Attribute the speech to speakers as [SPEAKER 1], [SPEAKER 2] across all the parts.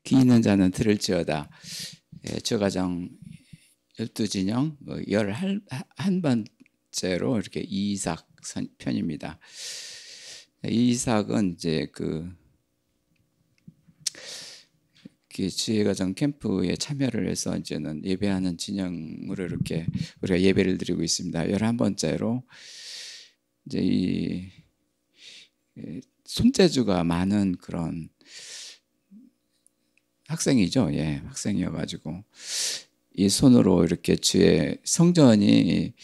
[SPEAKER 1] 귀 있는 자는 들을지어다. 저가정 12진영 11번째로 이렇게 이삭 편입니다. 이삭은 이제 그 지혜가정 캠프에 참여를 해서 이제는 예배하는 진영으로 이렇게 우리가 예배를 드리고 있습니다. 11번째로 이제 이 손재주가 많은 그런 학생이죠. 예, 학생이어가지고 이 손으로 이렇게 주의 성전이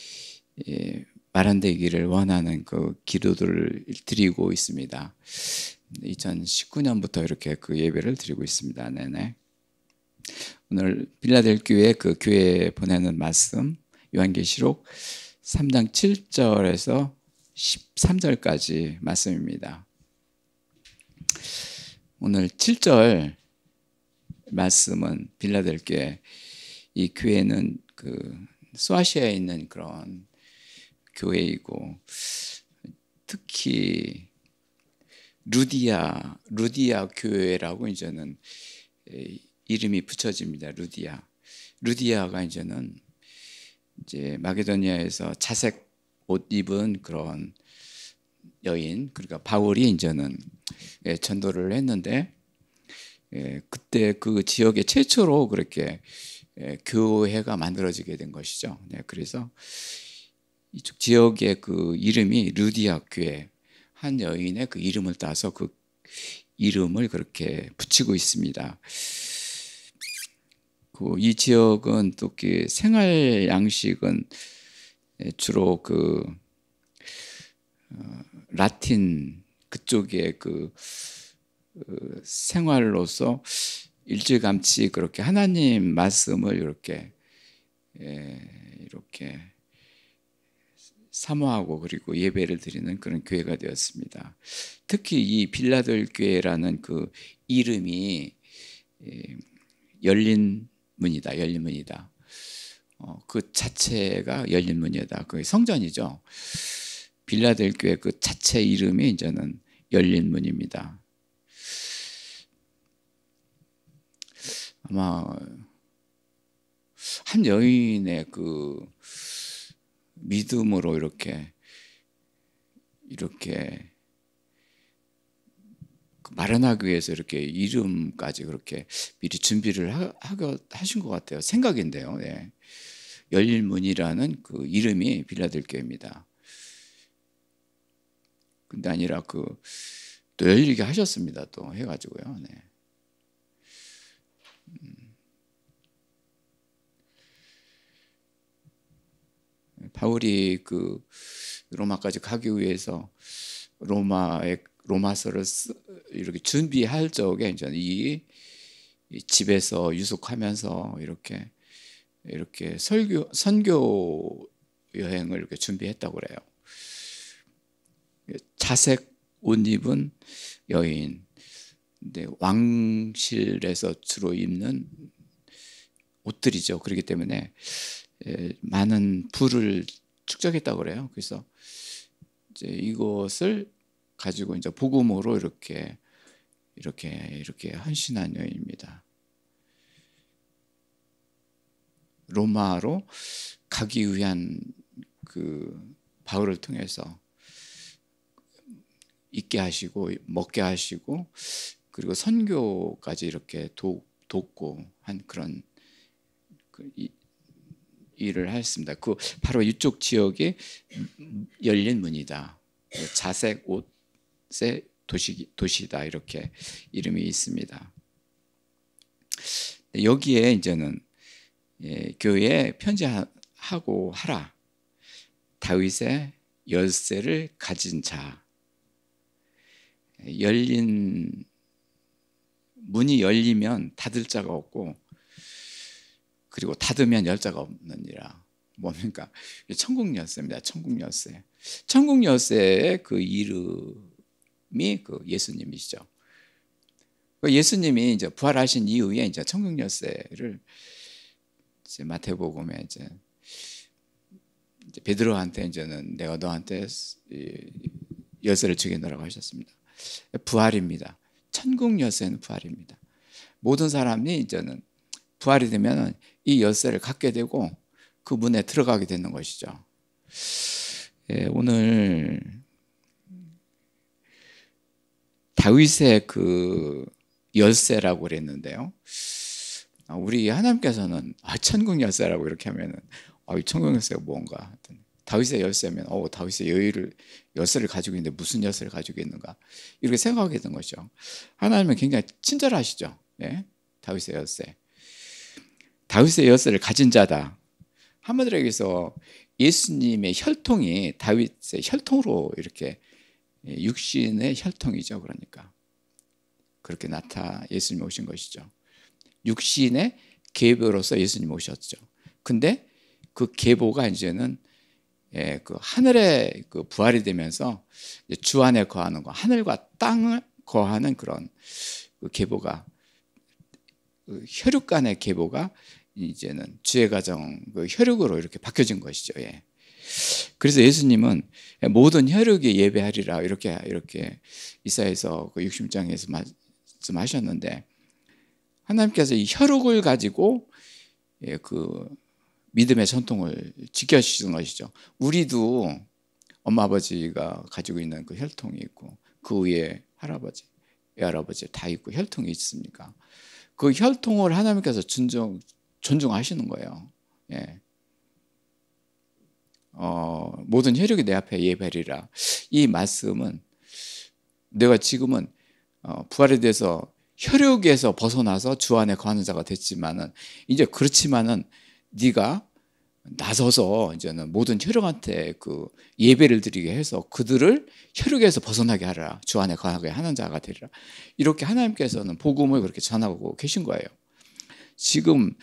[SPEAKER 1] 마련되기를 원하는 그 기도들을 드리고 있습니다. 2019년부터 이렇게 그 예배를 드리고 있습니다. 네네. 오늘 빌라델교회 그 교회에 보내는 말씀 요한계시록 3장 7절에서 13절까지 말씀입니다. 오늘 7절 말씀은 빌라델교회, 이 교회는 그 소아시아에 있는 그런 교회이고 특히 루디아 교회라고 이제는 이름이 붙여집니다. 루디아가 이제는 이제 마게도니아에서 자색 옷 입은 그런 여인, 그러니까 바울이 이제는 전도를 했는데 그때 그 지역에 최초로 그렇게 교회가 만들어지게 된 것이죠. 그래서 이쪽 지역의 그 이름이 루디아 교회, 한 여인의 그 이름을 따서 그 이름을 그렇게 붙이고 있습니다. 이 지역은 또 생활 양식은 주로 그 라틴 그쪽의 그 생활로서 일찌감치 그렇게 하나님 말씀을 이렇게 사모하고 그리고 예배를 드리는 그런 교회가 되었습니다. 특히 이 빌라델 교회라는 그 이름이 열린 문이다. 그 자체가 열린 문이다. 그 성전이죠. 빌라델 교회 그 자체 이름이 이제는 열린 문입니다. 아마 한 여인의 그 믿음으로 이렇게 마련하기 위해서 이렇게 이름까지 그렇게 미리 준비를 하신 것 같아요. 생각인데요. 네. 열린 문이라는 그 이름이 빌라델 교회입니다. 근데 아니라 또 열리게 하셨습니다. 또 해가지고요. 네. 바울이 그 로마까지 가기 위해서 로마서를 이렇게 준비할 적에 이제 이 집에서 유숙하면서 이렇게 선교 여행을 이렇게 준비했다고 그래요. 자색 옷 입은 여인, 근데 왕실에서 주로 입는 옷들이죠. 그렇기 때문에 많은 부를 축적했다고 그래요. 그래서 이제 이것을 가지고 이제 복음으로 이렇게 헌신한 여인입니다. 로마로 가기 위한 그 바울을 통해서 있게 하시고 먹게 하시고 그리고 선교까지 이렇게 돕고 한 그런 일을 했습니다. 바로 이쪽 지역이 열린 문이다. 자색 옷의 도시다. 이렇게 이름이 있습니다. 여기에 이제는 교회에 편지하고 하라. 다윗의 열쇠를 가진 자. 문이 열리면 닫을 자가 없고 그리고 닫으면 열 자가 없느니라. 뭡니까? 천국 열쇠입니다. 천국 열쇠. 천국 열쇠의 그 이름이 그 예수님이시죠. 예수님이 이제 부활하신 이후에 이제 천국 열쇠를 이제 마태복음에 이제 베드로한테 이제는 내가 너한테 열쇠를 주겠노라고 하셨습니다. 부활입니다. 천국 열쇠는 부활입니다. 모든 사람이 이제는 부활이 되면 이 열쇠를 갖게 되고 그 문에 들어가게 되는 것이죠. 예, 오늘 다윗의 그 열쇠라고 그랬는데요. 우리 하나님께서는 천국 열쇠라고 이렇게 하면은 이 천국 열쇠가 뭔가? 다윗의 열쇠면 다윗의 열쇠를 가지고 있는데 무슨 열쇠를 가지고 있는가? 이렇게 생각하게 된 것이죠. 하나님은 굉장히 친절하시죠. 예? 다윗의 열쇠. 다윗의 열쇠를 가진 자다. 한마디로 얘기해서 예수님의 혈통이 다윗의 혈통으로 이렇게 육신의 혈통이죠. 그러니까 그렇게 예수님 오신 것이죠. 육신의 계보로서 예수님 오셨죠. 근데 그 계보가 이제는 그 하늘에 그 부활이 되면서 주 안에 거하는 거, 하늘과 땅을 거하는 그런 그 계보가, 그 혈육 간의 계보가 이제는 주의 가정 그 혈육으로 이렇게 바뀌어진 것이죠. 예. 그래서 예수님은 모든 혈육에 예배하리라 이렇게 이사야서 그 60장에서 말씀하셨는데, 하나님께서 이 혈육을 가지고 그 믿음의 전통을 지켜주시는 것이죠. 우리도 엄마 아버지가 가지고 있는 그 혈통이 있고 그 위에 할아버지, 외할아버지 다 있고 혈통이 있습니까? 그 혈통을 하나님께서 존중하시는 거예요. 예. 모든 혈육이 내 앞에 예배리라. 이 말씀은 내가 지금은 부활에 대해서 혈육에서 벗어나서 주 안에 거하는 자가 됐지만은, 이제 그렇지만은 네가 나서서 이제는 모든 혈육한테 그 예배를 드리게 해서 그들을 혈육에서 벗어나게 하라. 주 안에 거하게 하는 자가 되리라. 이렇게 하나님께서는 복음을 그렇게 전하고 계신 거예요. 지금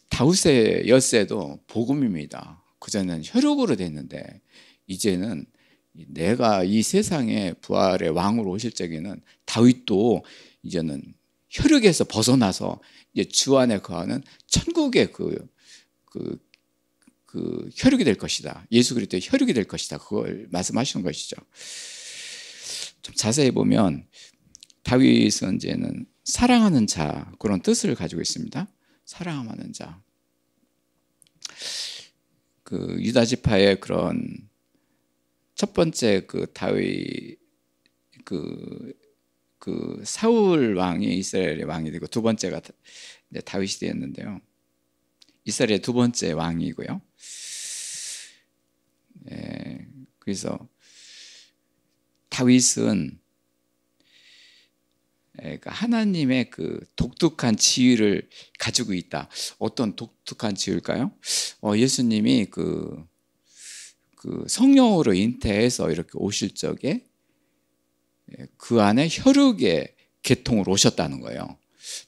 [SPEAKER 1] 다윗의 열쇠도 복음입니다. 그전에는 혈육으로 됐는데 이제는 내가 이 세상에 부활의 왕으로 오실 적에는 다윗도 이제는 혈육에서 벗어나서 이제 주 안에 거하는 천국의 그 혈육이 될 것이다. 예수 그리스도의 혈육이 될 것이다. 그걸 말씀하시는 것이죠. 좀 자세히 보면 다윗은 이제는 사랑하는 자, 그런 뜻을 가지고 있습니다. 사랑하는 자. 그 유다 지파의 그런 첫 번째 그 다윗 그 사울 왕이 이스라엘의 왕이 되고 두 번째가 다윗이 되었는데요. 이스라엘의 두 번째 왕이고요. 그래서 다윗은 하나님의 그 독특한 지위를 가지고 있다. 어떤 독특한 지위일까요? 예수님이 그 성령으로 잉태해서 이렇게 오실 적에 그 안에 혈육의 계통으로 오셨다는 거예요.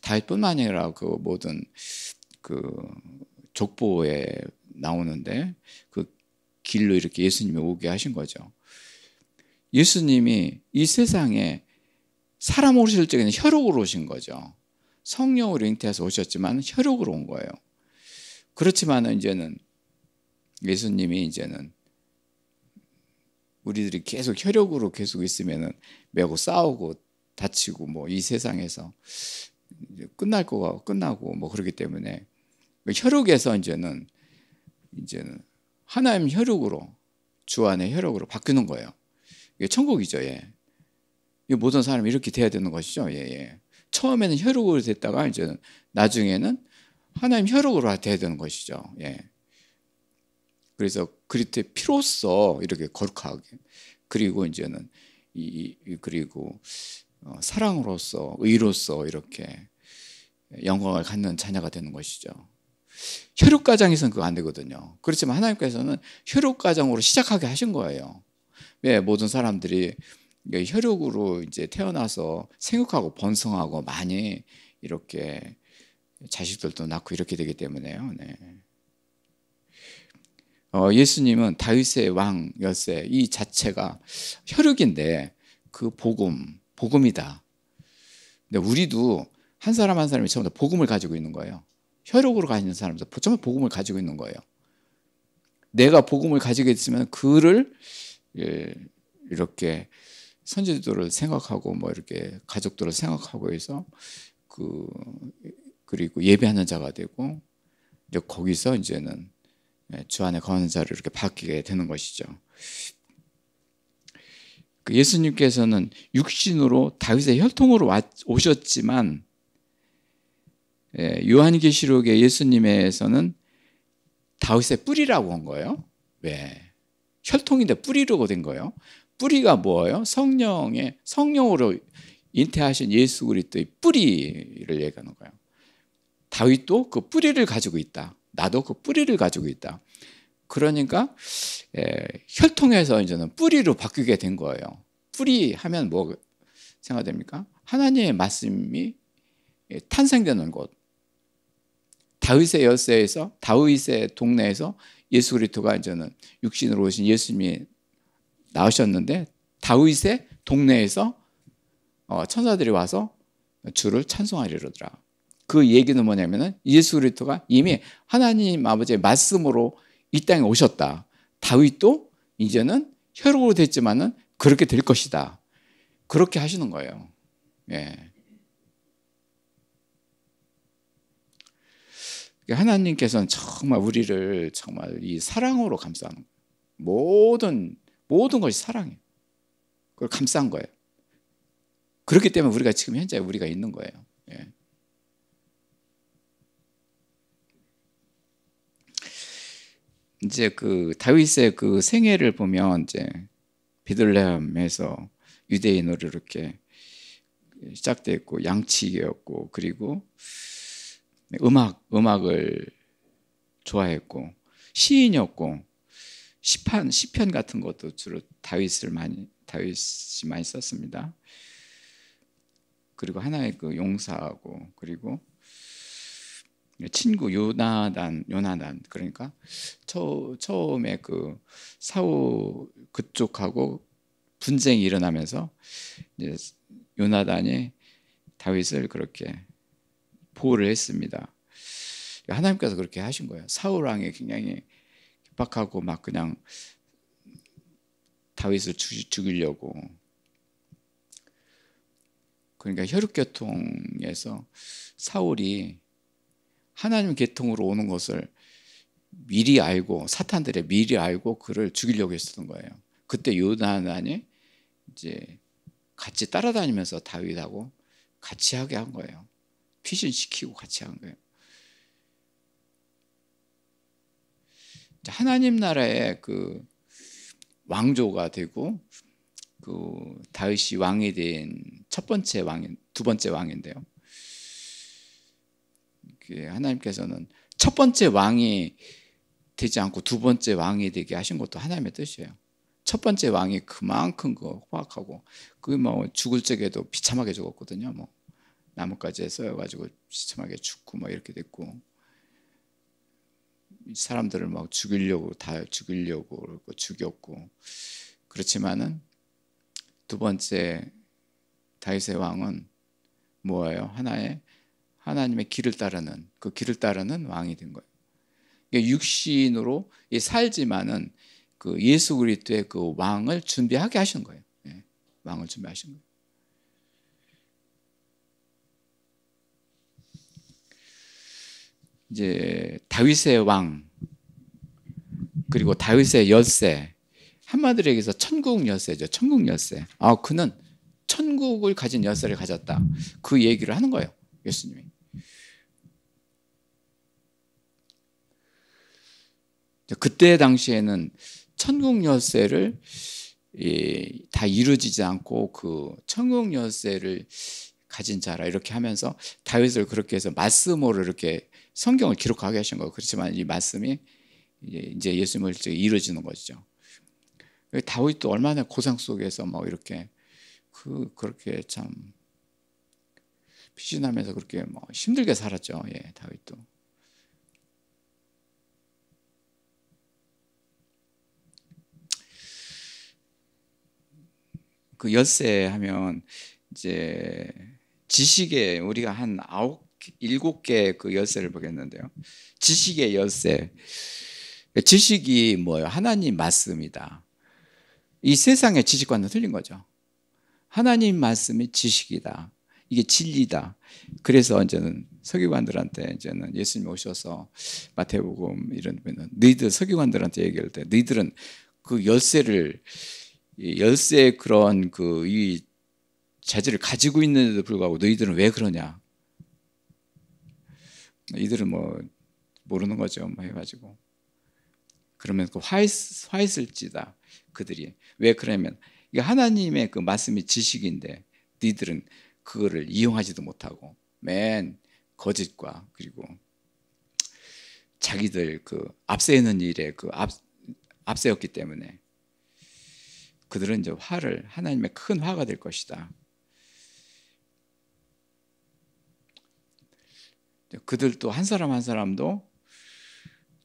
[SPEAKER 1] 다윗뿐만 아니라 그 모든 그 족보에 나오는데 그 길로 이렇게 예수님이 오게 하신 거죠. 예수님이 이 세상에 사람 오실 적에는 혈육으로 오신 거죠. 성령으로 잉태해서 오셨지만 혈육으로 온 거예요. 그렇지만 이제는 예수님이 이제는 우리들이 계속 혈육으로 계속 있으면은 매고 싸우고 다치고 뭐 이 세상에서 끝날 거가 끝나고 뭐 그렇기 때문에 혈육에서 이제는 하나님 혈육으로, 주 안의 혈육으로 바뀌는 거예요. 이게 천국이죠. 예. 모든 사람이 이렇게 돼야 되는 것이죠. 예. 처음에는 혈육으로 됐다가 이제 나중에는 하나님 혈육으로 돼야 되는 것이죠. 예. 그래서 그리스도의 피로써 이렇게 거룩하게, 그리고 이제는 그리고 사랑으로서, 의로서 이렇게 영광을 갖는 자녀가 되는 것이죠. 혈육 가정에서는 그거 안 되거든요. 그렇지만 하나님께서는 혈육 가정으로 시작하게 하신 거예요. 왜 모든 사람들이 혈육으로 이제 태어나서 생육하고 번성하고 많이 이렇게 자식들도 낳고 이렇게 되기 때문에요. 네. 예수님은 다윗의 왕 열쇠 이 자체가 혈육인데 그 복음이다. 근데 우리도 한 사람 한 사람이 전부 다 복음을 가지고 있는 거예요. 혈육으로 가지는 사람도 전부 복음을 가지고 있는 거예요. 내가 복음을 가지고 있으면 그를 이렇게 선지자들을 생각하고 뭐 이렇게 가족들을 생각하고 해서 그리고 예배하는 자가 되고 이제 거기서 이제는 주 안에 거하는 자를 이렇게 바뀌게 되는 것이죠. 예수님께서는 육신으로 다윗의 혈통으로 오셨지만 요한계시록의 예수님에서는 다윗의 뿌리라고 한 거예요. 왜? 혈통인데 뿌리로 된 거예요. 뿌리가 뭐예요? 성령으로 잉태하신 예수 그리스도의 뿌리를 얘기하는 거예요. 다윗도 그 뿌리를 가지고 있다. 나도 그 뿌리를 가지고 있다. 그러니까 혈통에서 이제는 뿌리로 바뀌게 된 거예요. 뿌리 하면 뭐 생각됩니까? 하나님의 말씀이 탄생되는 곳. 다윗의 열세에서 다윗의 동네에서 예수 그리스도가 이제는 육신으로 오신 예수님이 나오셨는데 다윗의 동네에서 천사들이 와서 주를 찬송하리로더라. 그 얘기는 뭐냐면은 예수 그리스도가 이미 하나님 아버지의 말씀으로 이 땅에 오셨다. 다윗도 이제는 혈육으로 됐지만은 그렇게 될 것이다. 그렇게 하시는 거예요. 예. 하나님께서는 정말 우리를 정말 이 사랑으로 감싸는 거예요. 모든 것이 사랑이에요. 그걸 감싼 거예요. 그렇기 때문에 우리가 지금 현재 우리가 있는 거예요. 예. 이제 그 다윗의 그 생애를 보면 이제 베들레헴에서 유대인으로 이렇게 시작됐고 양치기였고 그리고 음악을 좋아했고 시인이었고 시편 같은 것도 주로 다윗이 많이 썼습니다. 그리고 하나의 그 용사하고 그리고 친구 요나단 그러니까 처음에 그 사울 그쪽하고 분쟁이 일어나면서 이제 요나단이 다윗을 그렇게 보호를 했습니다. 하나님께서 그렇게 하신 거예요. 사울 왕이 굉장히 핍박하고 막 그냥 다윗을 죽이려고. 그러니까 혈육계통에서 사울이 하나님 계통으로 오는 것을 미리 알고 사탄들이 미리 알고 그를 죽이려고 했었던 거예요. 그때 요나단이 이제 같이 따라다니면서 다윗하고 같이 하게 한 거예요. 피신시키고 같이 한 거예요. 하나님 나라의 그 왕조가 되고 그 다윗이 왕이 된 두 번째 왕인데요. 하나님께서는 첫 번째 왕이 되지 않고 두 번째 왕이 되게 하신 것도 하나님의 뜻이에요. 첫 번째 왕이 그만큼 호악하고 그 뭐 죽을 적에도 비참하게 죽었거든요. 뭐 나뭇가지에 쏘여가지고 비참하게 죽고 뭐 이렇게 됐고 사람들을 막 죽이려고 그러고 죽였고 그렇지만은 두 번째 다윗의 왕은 뭐예요? 하나님의 길을 따르는 그 길을 따르는 왕이 된 거예요. 육신으로 살지만은 그 예수 그리스도의 그 왕을 준비하게 하신 거예요. 예, 왕을 준비하신 거예요. 이제 다윗의 왕 그리고 다윗의 열세 한마디로 얘기해서 천국 열세죠. 천국 열세. 그는 천국을 가진 열세를 가졌다. 그 얘기를 하는 거예요. 예수님이. 그때 당시에는 천국 열쇠를 다 이루어지지 않고 그 천국 열쇠를 가진 자라 이렇게 하면서 다윗을 그렇게 해서 말씀으로 이렇게 성경을 기록하게 하신 거예요. 그렇지만 이 말씀이 이제 예수님을 이루어지는 것이죠. 다윗도 얼마나 고생 속에서 막 이렇게 그렇게 참 피신하면서 그렇게 뭐 힘들게 살았죠. 예, 다윗도. 그 열쇠 하면 이제 지식의 우리가 한 7개 그 열쇠를 보겠는데요. 지식의 열쇠. 지식이 뭐예요? 하나님 말씀이다. 이 세상의 지식과는 틀린 거죠. 하나님 말씀이 지식이다. 이게 진리다. 그래서 이제는 서기관들한테 이제는 예수님 오셔서 마태복음 이런 데는 너희들 서기관들한테 얘기할 때 너희들은 그 열쇠의 그런 그 이 자질을 가지고 있는데도 불구하고 너희들은 왜 그러냐? 이들은 뭐 모르는 거죠. 뭐 해가지고 그러면 그 화했을지다. 그들이 왜 그러냐면 이게 하나님의 그 말씀이 지식인데 너희들은 그거를 이용하지도 못하고 맨 거짓과 그리고 자기들 그 앞세우는 일에 그 앞세웠기 때문에 그들은 이제 하나님의 큰 화가 될 것이다. 그들도 한 사람 한 사람도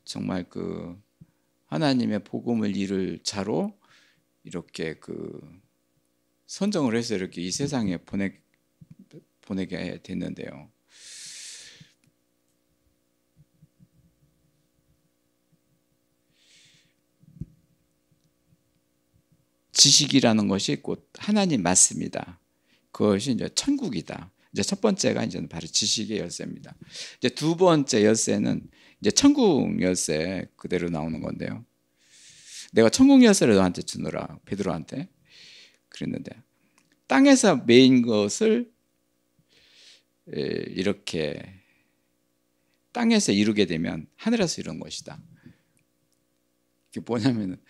[SPEAKER 1] 정말 그 하나님의 복음을 이룰 자로 이렇게 그 선정을 해서 이렇게 이 세상에 보내게 됐는데요. 지식이라는 것이 곧 하나님 말씀이다. 그것이 이제 천국이다. 이제 첫 번째가 이제 바로 지식의 열쇠입니다. 이제 두 번째 열쇠는 이제 천국 열쇠 그대로 나오는 건데요. 내가 천국 열쇠를 너한테 주노라 베드로한테 그랬는데 땅에서 매인 것을 이렇게 땅에서 이루게 되면 하늘에서 이루는 것이다. 이게 뭐냐면은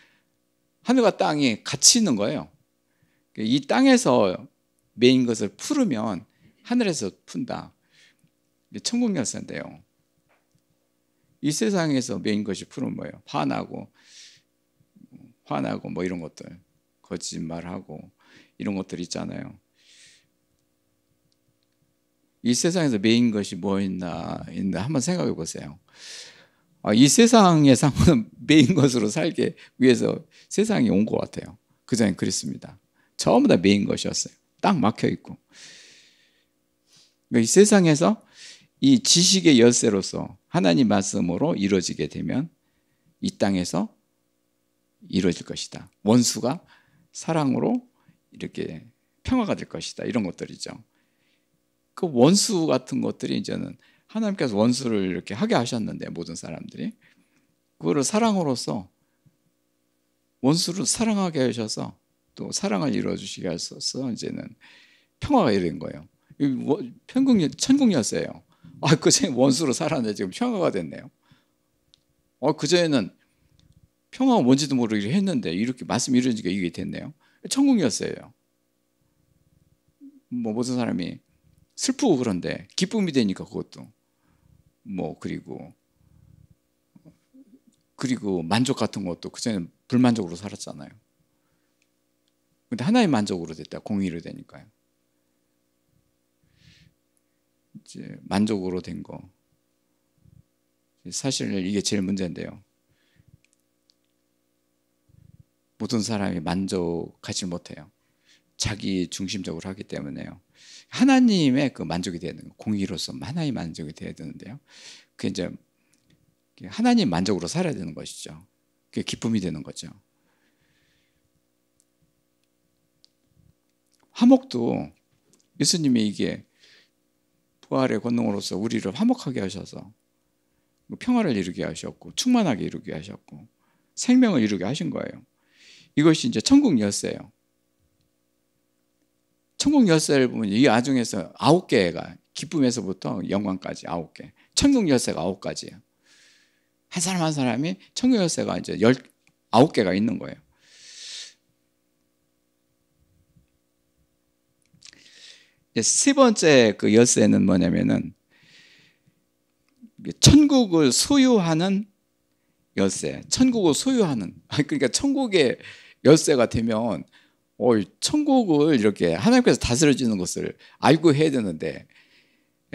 [SPEAKER 1] 하늘과 땅이 같이 있는 거예요. 이 땅에서 매인 것을 풀으면 하늘에서 푼다. 천국 열쇠인데요. 이 세상에서 매인 것이 풀은 뭐예요? 화나고 뭐 이런 것들, 거짓말하고 이런 것들 있잖아요. 이 세상에서 매인 것이 뭐 있나 한번 생각해 보세요. 이 세상에서는 매인 것으로 살기 위해서 세상에 온 것 같아요. 그전엔 그랬습니다. 전부 다 매인 것이었어요. 딱 막혀 있고. 이 세상에서 이 지식의 열쇠로서 하나님 말씀으로 이루어지게 되면 이 땅에서 이루어질 것이다. 원수가 사랑으로 이렇게 평화가 될 것이다. 이런 것들이죠. 그 원수 같은 것들이 이제는 하나님께서 원수를 이렇게 하게 하셨는데 모든 사람들이 그거를 사랑으로서 원수를 사랑하게 하셔서 또 사랑을 이루어 주시게 하셔서 이제는 평화가 이루어진 거예요. 천국 열쇠예요. 그전에 원수로 살았는데 지금 평화가 됐네요. 그전에는 평화가 뭔지도 모르게 했는데 이렇게 말씀이 이루어지니까 이게 됐네요. 천국 열쇠예요. 뭐 모든 사람이 슬프고 그런데 기쁨이 되니까 그것도 뭐 그리고 만족 같은 것도 그전에는 불만족으로 살았잖아요. 근데 하나의 만족으로 됐다. 공의로 되니까요. 이제 만족으로 된 거. 사실 이게 제일 문제인데요. 모든 사람이 만족하지 못해요. 자기 중심적으로 하기 때문에요. 하나님의 그 만족이 되는 거, 공의로서 하나의 만족이 되어야 되는데요. 그게 이제 하나님 만족으로 살아야 되는 것이죠. 그게 기쁨이 되는 거죠. 화목도 예수님이 이게 부활의 권능으로서 우리를 화목하게 하셔서 평화를 이루게 하셨고 충만하게 이루게 하셨고 생명을 이루게 하신 거예요. 이것이 이제 천국 열쇠예요. 천국 열쇠를 보면 이 아중에서 9개가 기쁨에서부터 영광까지 9개. 천국 열쇠가 9가지예요. 한 사람 한 사람이 천국 열쇠가 이제 9개가 있는 거예요. 세 번째 그 열쇠는 뭐냐면은 천국을 소유하는 열쇠. 천국을 소유하는. 그러니까 천국의 열쇠가 되면 천국을 이렇게 하나님께서 다스려지는 것을 알고 해야 되는데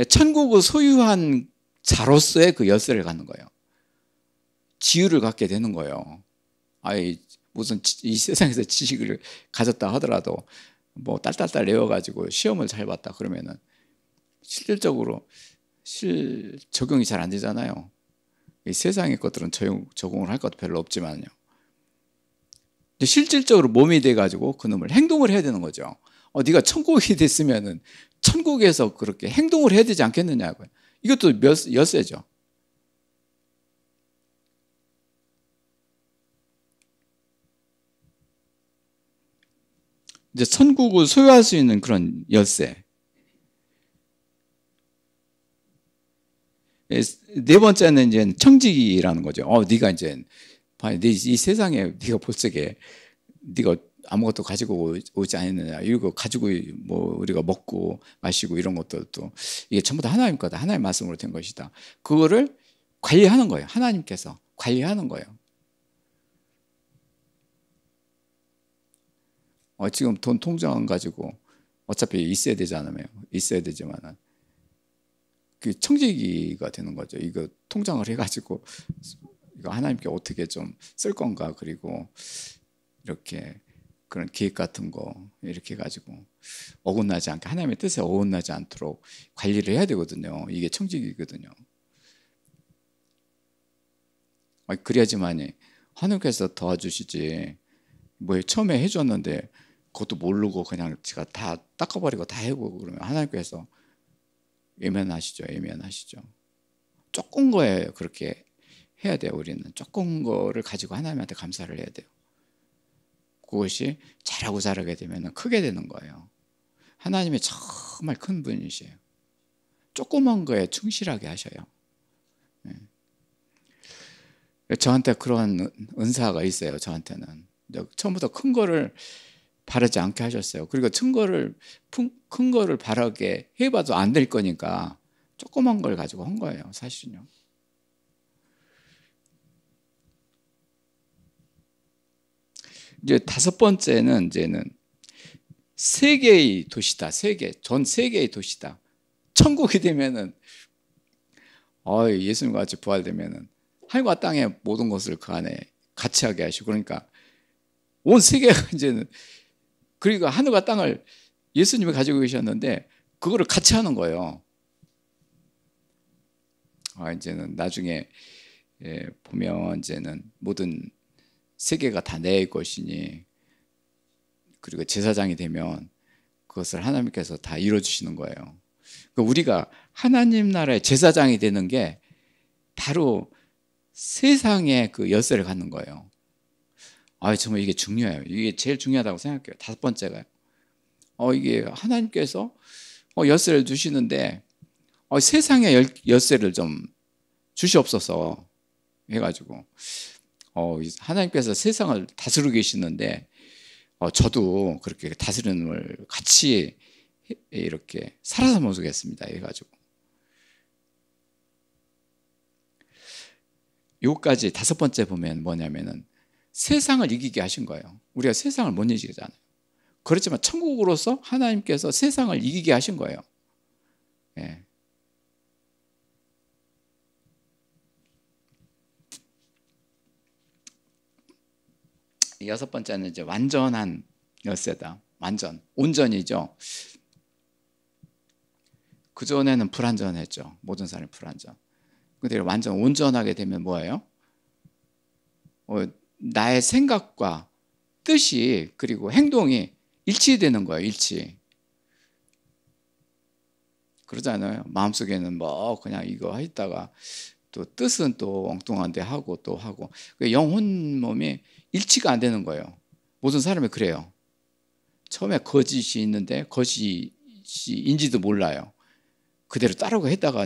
[SPEAKER 1] 천국을 소유한 자로서의 그 열쇠를 갖는 거예요. 지위를 갖게 되는 거예요. 무슨 이 세상에서 지식을 가졌다 하더라도 뭐 딸딸딸 외워가지고 시험을 잘 봤다 그러면은 실질적으로 적용이 잘 안 되잖아요. 이 세상의 것들은 적용을 할 것도 별로 없지만요. 실질적으로 몸이 돼가지고 그놈을 행동을 해야 되는 거죠. 네가 천국이 됐으면은 천국에서 그렇게 행동을 해야 되지 않겠느냐고요. 이것도 열쇠죠. 이제 천국을 소유할 수 있는 그런 열쇠. 네 번째는 이제 청지기라는 거죠. 네가 이제 이 세상에 네가 볼적에 네가 아무것도 가지고 오지 않았느냐. 이거 가지고 뭐 우리가 먹고 마시고 이런 것들도 이게 전부 다 하나님 거다. 하나님 말씀으로 된 것이다. 그거를 관리하는 거예요. 하나님께서 관리하는 거예요. 지금 돈 통장 가지고 어차피 있어야 되지 않으면 있어야 되지만은 그 청지기가 되는 거죠. 이거 통장을 해가지고 이거 하나님께 어떻게 좀 쓸 건가, 그리고 이렇게 그런 계획 같은 거 이렇게 해가지고 어긋나지 않게, 하나님의 뜻에 어긋나지 않도록 관리를 해야 되거든요. 이게 청지기거든요. 그래야지만이 하나님께서 도와주시지. 뭐 처음에 해줬는데 그것도 모르고 그냥 제가 다 닦아버리고 다 해고 그러면 하나님께서 예면하시죠. 조금 거에 그렇게 해야 돼요. 우리는 조금 거를 가지고 하나님한테 감사를 해야 돼요. 그것이 잘하게 되면 크게 되는 거예요. 하나님이 정말 큰 분이세요. 조그만 거에 충실하게 하셔요. 저한테 그런 은사가 있어요. 저한테는 처음부터 큰 거를 바라지 않게 하셨어요. 그리고 큰 거를 바라게 해봐도 안 될 거니까 조그만 걸 가지고 한 거예요. 사실은요. 이제 다섯 번째는 이제는 세계의 도시다. 전 세계의 도시다. 천국이 되면은 예수님과 같이 부활되면은 하늘과 땅의 모든 것을 그 안에 같이 하게 하시고, 그러니까 온 세계가 이제는, 그리고 하늘과 땅을 예수님이 가지고 계셨는데 그거를 같이 하는 거예요. 이제는 나중에 보면 이제는 모든 세계가 다 내 것이니, 그리고 제사장이 되면 그것을 하나님께서 다 이루어주시는 거예요. 그러니까 우리가 하나님 나라의 제사장이 되는 게 바로 세상의 그 열쇠를 갖는 거예요. 정말 이게 중요해요. 이게 제일 중요하다고 생각해요. 다섯 번째가요. 이게 하나님께서 열쇠를 주시는데 세상의 열쇠를 좀 주시옵소서 해가지고 하나님께서 세상을 다스리고 계시는데 저도 그렇게 다스리는 걸 같이 이렇게 살아서 모시겠습니다 해가지고 요까지 다섯 번째 보면 뭐냐면은 세상을 이기게 하신 거예요. 우리가 세상을 못 이기잖아요. 그렇지만 천국으로서 하나님께서 세상을 이기게 하신 거예요. 예. 여섯 번째는 이제 완전한 열쇠다. 온전이죠. 그전에는 불완전했죠. 모든 사람이 불완전. 근데 완전 온전하게 되면 뭐예요? 나의 생각과 뜻이 그리고 행동이 일치되는 거예요. 일치. 그러잖아요. 마음속에는 뭐 그냥 이거 했다가 또 뜻은 또 엉뚱한데 하고 또 하고, 영혼 몸이 일치가 안 되는 거예요. 모든 사람이 그래요. 처음에 거짓이 있는데 거짓인지도 몰라요. 그대로 따르고 했다가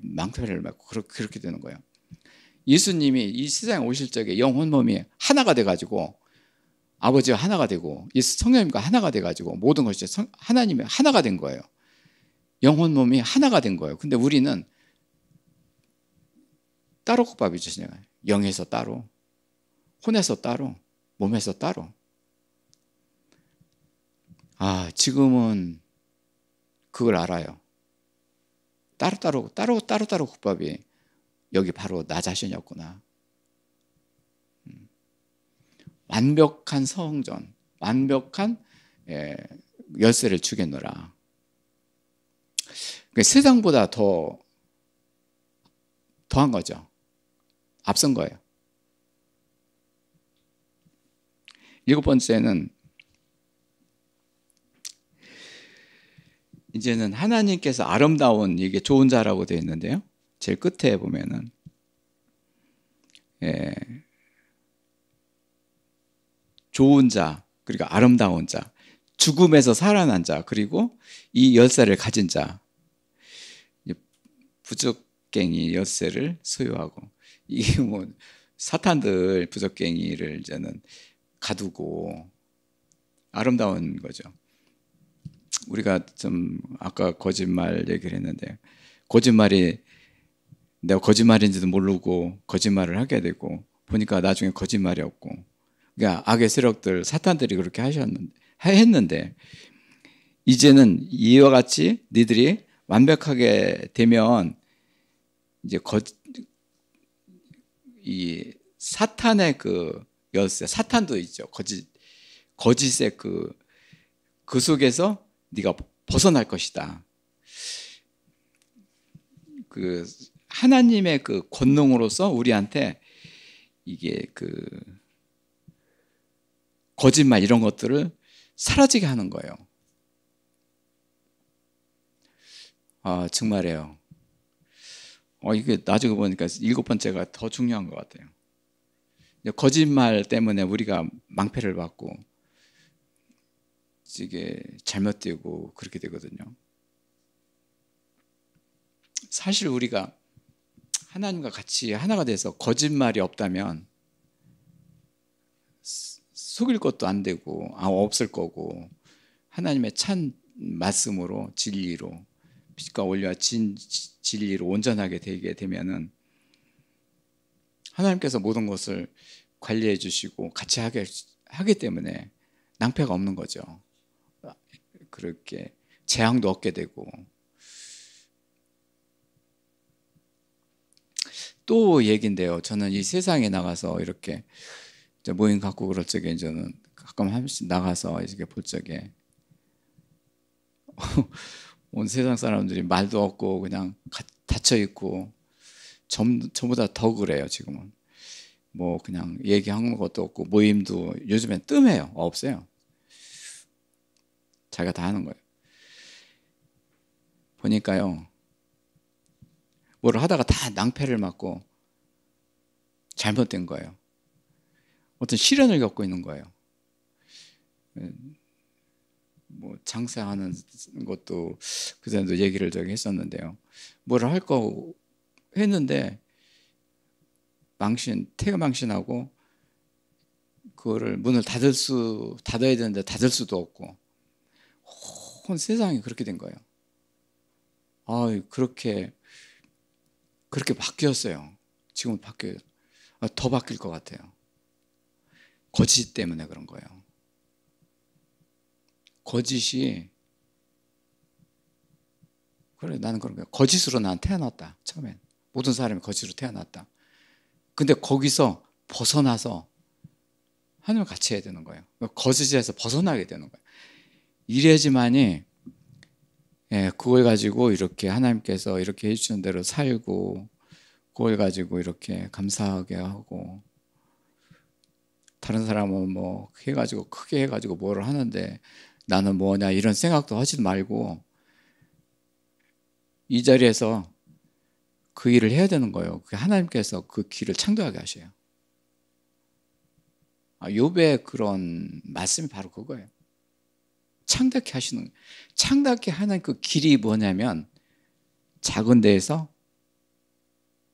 [SPEAKER 1] 망태를 맞고 그렇게 되는 거예요. 예수님이 이 세상에 오실 적에 영혼 몸이 하나가 돼가지고 아버지와 하나가 되고 성령님과 하나가 돼가지고 모든 것이 하나님이 하나가 된 거예요. 영혼 몸이 하나가 된 거예요. 근데 우리는 따로 국밥이죠. 영에서 따로, 혼에서 따로, 몸에서 따로. 지금은 그걸 알아요. 따로 국밥이 여기 바로 나 자신이었구나. 완벽한 성전, 완벽한 열쇠를 주겠노라. 세상보다 더한 거죠. 앞선 거예요. 일곱 번째는 이제는 하나님께서 아름다운, 이게 좋은 자라고 되어 있는데요, 제일 끝에 보면은 예, 좋은 자, 그리고 아름다운 자, 죽음에서 살아난 자, 그리고 이 열쇠를 가진 자, 부적갱이 열쇠를 소유하고, 이게 뭐 사탄들 부적갱이를 이제는 가두고 아름다운 거죠. 우리가 좀 아까 거짓말 얘기를 했는데, 거짓말이 내가 거짓말인지도 모르고 거짓말을 하게 되고, 보니까 나중에 거짓말이었고, 그러니까 악의 세력들, 사탄들이 그렇게 했는데, 이제는 이와 같이 니들이 완벽하게 되면 이제 이 사탄의 그 열쇠, 사탄도 있죠. 거짓의 그 속에서 네가 벗어날 것이다. 그 하나님의 그 권능으로서 우리한테 이게 그 거짓말 이런 것들을 사라지게 하는 거예요. 아, 정말이에요. 이게 나중에 보니까 7번째가 더 중요한 것 같아요. 거짓말 때문에 우리가 망패를 받고 이게 잘못되고 그렇게 되거든요. 사실 우리가 하나님과 같이 하나가 돼서 거짓말이 없다면 속일 것도 안 되고 없을 거고, 하나님의 찬 말씀으로 진리로 빛과 원리와 진리로 온전하게 되게 되면은 하나님께서 모든 것을 관리해 주시고 같이 하기 때문에 낭패가 없는 거죠. 그렇게 재앙도 얻게 되고. 또 얘긴데요, 저는 이 세상에 나가서 이렇게 모임 갖고 그럴 적에 저는 가끔 한 번씩 나가서 이렇게 볼 적에 온 세상 사람들이 말도 없고 그냥 닫혀 있고, 저보다 더 그래요. 지금은 뭐 그냥 얘기하는 것도 없고, 모임도 요즘엔 뜸해요. 없어요. 자기가 다 하는 거예요. 보니까요, 뭐를 하다가 다 낭패를 맞고 잘못된 거예요. 어떤 시련을 겪고 있는 거예요. 뭐 장사하는 것도 그전에도 얘기를 저기 했었는데요, 뭐를 할 거 했는데 태가 망신하고, 그거를 문을 닫아야 되는데 닫을 수도 없고, 온 세상이 그렇게 된 거예요. 그렇게 바뀌었어요. 지금 바뀌어요. 더 바뀔 것 같아요. 거짓 때문에 그런 거예요. 거짓이, 그래, 나는 그런 거예요. 거짓으로 난 태어났다. 처음엔 모든 사람이 거짓으로 태어났다. 근데 거기서 벗어나서 하나님과 같이 해야 되는 거예요. 거짓에서 벗어나게 되는 거예요. 이래야지만이, 그걸 가지고 이렇게 하나님께서 이렇게 해주시는 대로 살고, 그걸 가지고 이렇게 감사하게 하고, 다른 사람은 뭐 해가지고 크게 해가지고 뭐를 하는데 나는 뭐냐 이런 생각도 하지 말고, 이 자리에서 그 일을 해야 되는 거예요. 하나님께서 그 길을 창조하게 하셔요. 욥의 그런 말씀이 바로 그거예요. 창답게 하는 그 길이 뭐냐면, 작은 데에서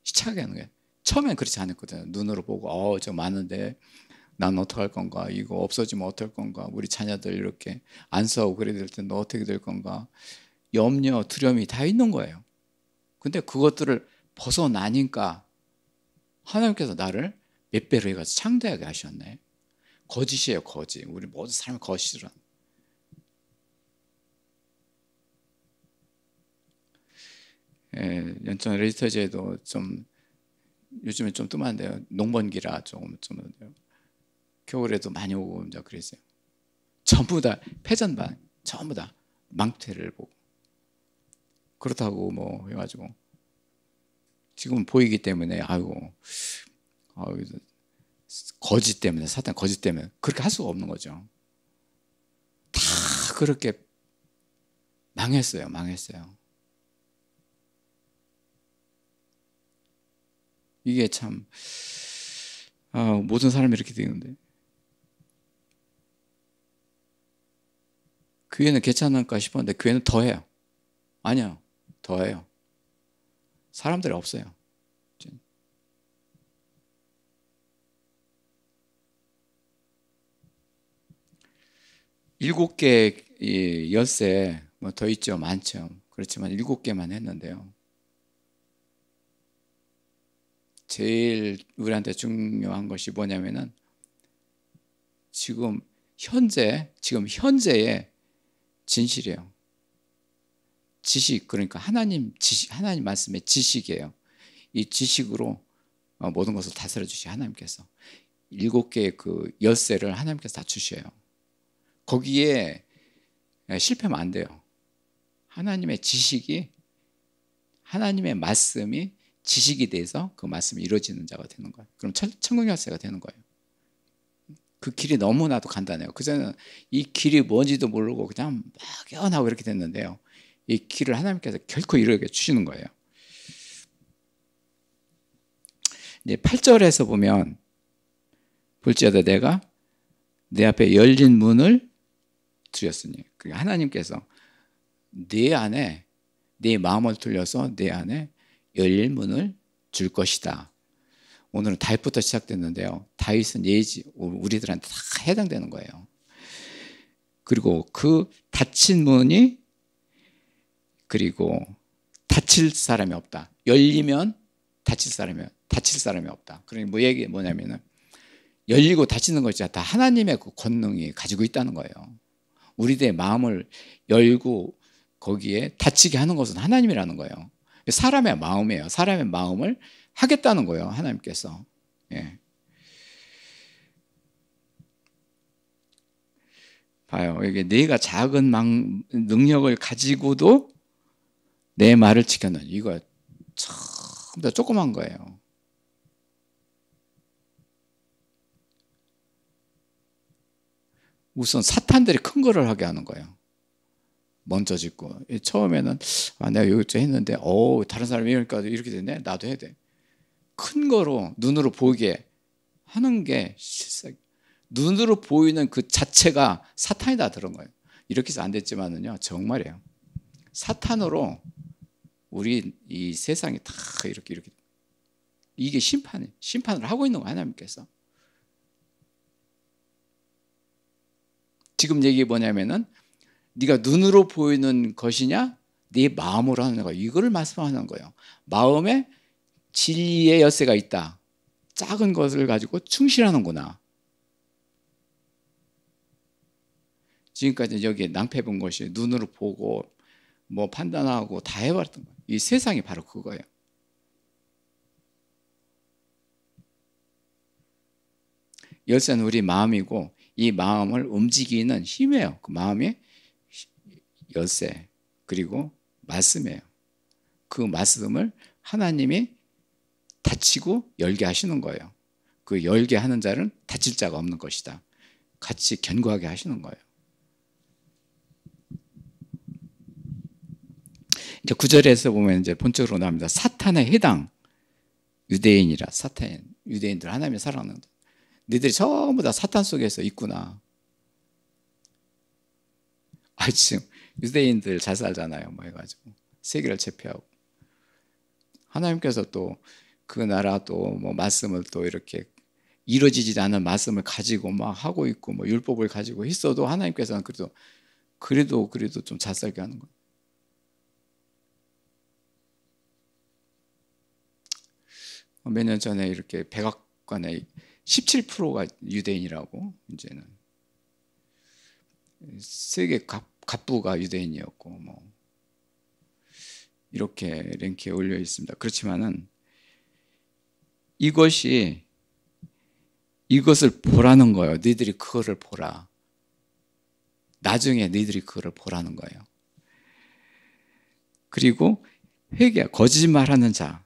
[SPEAKER 1] 시작하게 하는 거예요. 처음엔 그렇지 않았거든요. 눈으로 보고 저 많은데 난 어떡할 건가, 이거 없어지면 어떨 건가, 우리 자녀들 이렇게 안 싸우고 그래야 될 텐데 어떻게 될 건가, 염려, 두려움이 다 있는 거예요. 근데 그것들을 벗어나니까 하나님께서 나를 몇 배로 해가지고 창대하게 하셨네. 거짓이에요, 거짓. 우리 모든 사람이 거짓을 하는. 연천 레지스터제도 좀 요즘에 좀 뜸한데요. 농번기라 좀 겨울에도 많이 오고 이제 그랬어요. 전부 다 패전반, 전부 다 망퇴를 보고, 그렇다고 뭐 해가지고 지금 보이기 때문에 거짓 때문에, 사탄 거짓 때문에 그렇게 할 수가 없는 거죠. 다 그렇게 망했어요. 망했어요. 이게 참 모든 사람이 이렇게 되는데 교회는 괜찮을까 싶었는데 교회는 더해요. 아니요. 더해요. 사람들이 없어요. 일곱 개 열쇠 뭐 더 있죠. 많죠. 그렇지만 7개만 했는데요. 제일 우리한테 중요한 것이 뭐냐면은 지금 현재의 진실이에요. 지식, 그러니까 하나님 말씀의 지식이에요. 이 지식으로 모든 것을 다스려 주시요 하나님께서 7개의 그 열쇠를 하나님께서 다 주셔요. 거기에 실패하면 안 돼요. 하나님의 지식이, 하나님의 말씀이 지식이 돼서 그 말씀이 이루어지는 자가 되는 거예요. 그럼 천국 열쇠가 되는 거예요. 그 길이 너무나도 간단해요. 그전에는 이 길이 뭔지도 모르고 그냥 막연하고 이렇게 됐는데요. 이 길을 하나님께서 결코 이루게 주시는 거예요. 이제 8절에서 보면 볼지어다 내가 내 앞에 열린 문을 두셨으니, 하나님께서 내 안에 내 마음을 돌려서 내 안에 열린 문을 줄 것이다. 오늘은 다윗부터 시작됐는데요. 다윗은 예지 우리들한테 다 해당되는 거예요. 그리고 그 닫힌 문이, 그리고 닫힐 사람이 없다. 열리면 닫힐 사람이 없다. 그러니 뭐 얘기 뭐냐면은 열리고 닫히는 것이 다 하나님의 그 권능이 가지고 있다는 거예요. 우리들의 마음을 열고 거기에 닫히게 하는 것은 하나님이라는 거예요. 사람의 마음이에요. 사람의 마음을 하겠다는 거예요. 하나님께서. 예. 봐요. 이게 내가 작은 능력을 가지고도 내 말을 지켰는, 이거 참 더 조그만 거예요. 우선 사탄들이 큰 거를 하게 하는 거예요. 먼저 짓고. 처음에는 내가 여기서 했는데 다른 사람이 이러니까 이렇게 됐네. 나도 해야 돼. 큰 거로 눈으로 보이게 하는 게 실상 눈으로 보이는 그 자체가 사탄이다 들은 거예요. 이렇게 해서 안 됐지만은요, 정말이에요. 사탄으로 우리 이 세상이 다 이렇게 이게 심판을 하고 있는 거예요. 하나님께서. 지금 얘기 뭐냐면은 네가 눈으로 보이는 것이냐 네 마음으로 하는 거야. 이거를 말씀하는 거예요. 마음에 진리의 열쇠가 있다. 작은 것을 가지고 충실하는구나. 지금까지 여기 낭패 본 것이 눈으로 보고 뭐 판단하고 다 해봤던 거예요. 이 세상이 바로 그거예요. 열쇠는 우리 마음이고 이 마음을 움직이는 힘이에요. 그 마음이 열쇠, 그리고 말씀이에요. 그 말씀을 하나님이 닫히고 열게 하시는 거예요. 그 열게 하는 자는 닫힐 자가 없는 것이다. 같이 견고하게 하시는 거예요. 이제 9절에서 보면 이제 본적으로 나옵니다. 사탄의 해당 유대인이라. 유대인들 하나님의 사랑하는 너희들이 전부 다 사탄 속에서 있구나. 지금 유대인들 잘 살잖아요. 뭐 해가지고 세계를 제패하고 하나님께서 또 그 나라 또 뭐 말씀을 또 이렇게 이루어지지 않은 말씀을 가지고 막 하고 있고 뭐 율법을 가지고 있어도 하나님께서는 그래도 좀 잘 살게 하는 거예요. 몇 년 전에 이렇게 백악관에 17%가 유대인이라고, 이제는 세계 갑부가 유대인이었고 뭐 이렇게 랭크에 올려 있습니다. 그렇지만은 이것을 보라는 거예요. 너희들이 그거를 보라. 나중에 너희들이 그거를 보라는 거예요. 그리고 거짓말하는 자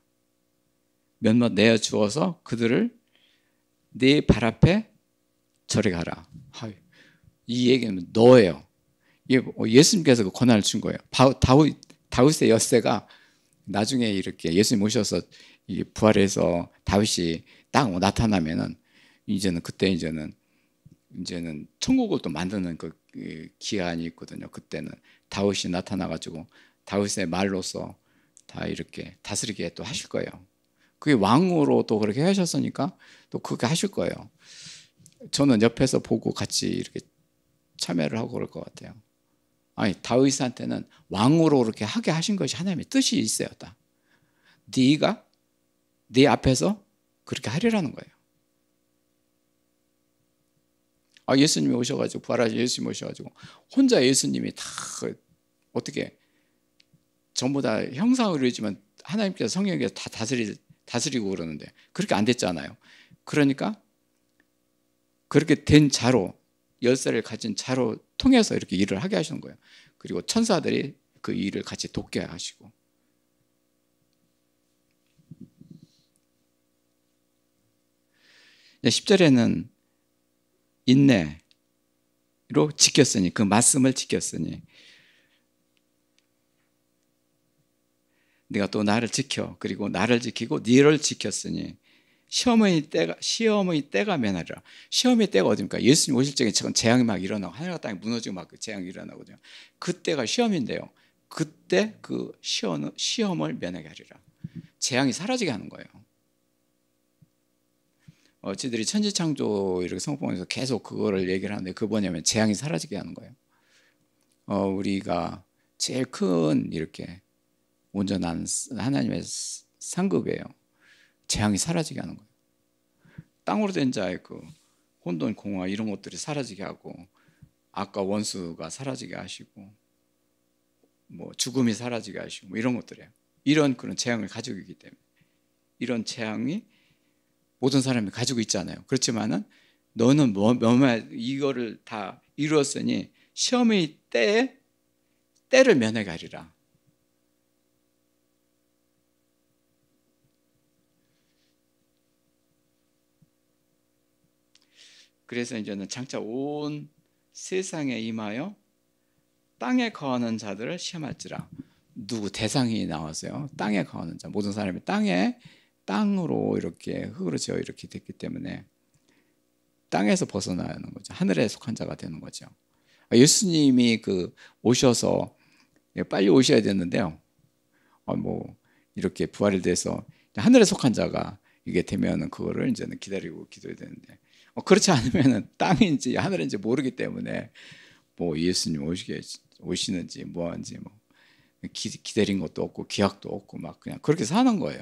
[SPEAKER 1] 몇몇 내어 주어서 그들을 네 발 앞에 절에 가라. 이 얘기는 너예요. 예수님께서 그 권한을 준 거예요. 다윗의 엿새가 나중에 이렇게 예수님 오셔서 부활해서 다윗이 딱 나타나면은 그때 이제는 천국을 또 만드는 그 기한이 있거든요. 그때는 다윗이 나타나가지고 다윗의 말로서 다 이렇게 다스리게 또 하실 거예요. 그게 왕으로 또 그렇게 하셨으니까 또 그렇게 하실 거예요. 저는 옆에서 보고 같이 이렇게 참여를 하고 그럴 것 같아요. 아니, 다윗한테는 왕으로 그렇게 하게 하신 것이 하나님의 뜻이 있어요. 다. 네가 네 앞에서 그렇게 하리라는 거예요. 예수님이 오셔가지고 부활하신 예수님이 오셔가지고 혼자 예수님이 다 어떻게 전부 다 형상을 이루지만 하나님께서 성령께서 다 다스리고 그러는데 그렇게 안 됐잖아요. 그러니까 그렇게 된 자로, 열쇠를 가진 자로 통해서 이렇게 일을 하게 하시는 거예요. 그리고 천사들이 그 일을 같이 돕게 하시고. 10절에는 인내로 지켰으니, 그 말씀을 지켰으니 네가 또 나를 지켜, 그리고 나를 지키고 너를 지켰으니 시험의 때가 면하리라. 시험의 때가 어디입니까? 예수님 오실 적에 재앙이 막 일어나고 하늘과 땅이 무너지고 막 재앙이 일어나거든요. 그때가 시험인데요. 그때 그 시험을 면하게 하리라. 재앙이 사라지게 하는 거예요. 저희들이 천지창조 이렇게 성경에서 계속 그거를 얘기를 하는데 그 뭐냐면 재앙이 사라지게 하는 거예요. 우리가 제일 큰 이렇게 온전한 하나님의 상급이에요. 재앙이 사라지게 하는 거예요. 땅으로 된 자의 그 혼돈, 공허 이런 것들이 사라지게 하고, 악과 원수가 사라지게 하시고, 뭐 죽음이 사라지게 하시고, 뭐 이런 것들이에요. 이런 그런 재앙을 가지고 있기 때문에, 이런 재앙이 모든 사람이 가지고 있잖아요. 그렇지만은 너는 이거를 다 이루었으니 시험의 때를 면하게 하리라. 그래서 이제는 장차 온 세상에 임하여 땅에 거하는 자들을 시험할지라. 누구 대상이 나왔어요? 땅에 거하는 자. 모든 사람이 땅으로 이렇게 흙으로 지어 이렇게 됐기 때문에 땅에서 벗어나는 거죠. 하늘에 속한 자가 되는 거죠. 예수님이 오셔서 빨리 오셔야 되는데요. 뭐 이렇게 부활이 돼서 하늘에 속한 자가 이게 되면은 그거를 이제는 기다리고 기도해야 되는데, 그렇지 않으면은 땅인지 하늘인지 모르기 때문에 뭐 예수님 오시는지 뭐하는지 뭐 기다린 것도 없고 기약도 없고 막 그냥 그렇게 사는 거예요.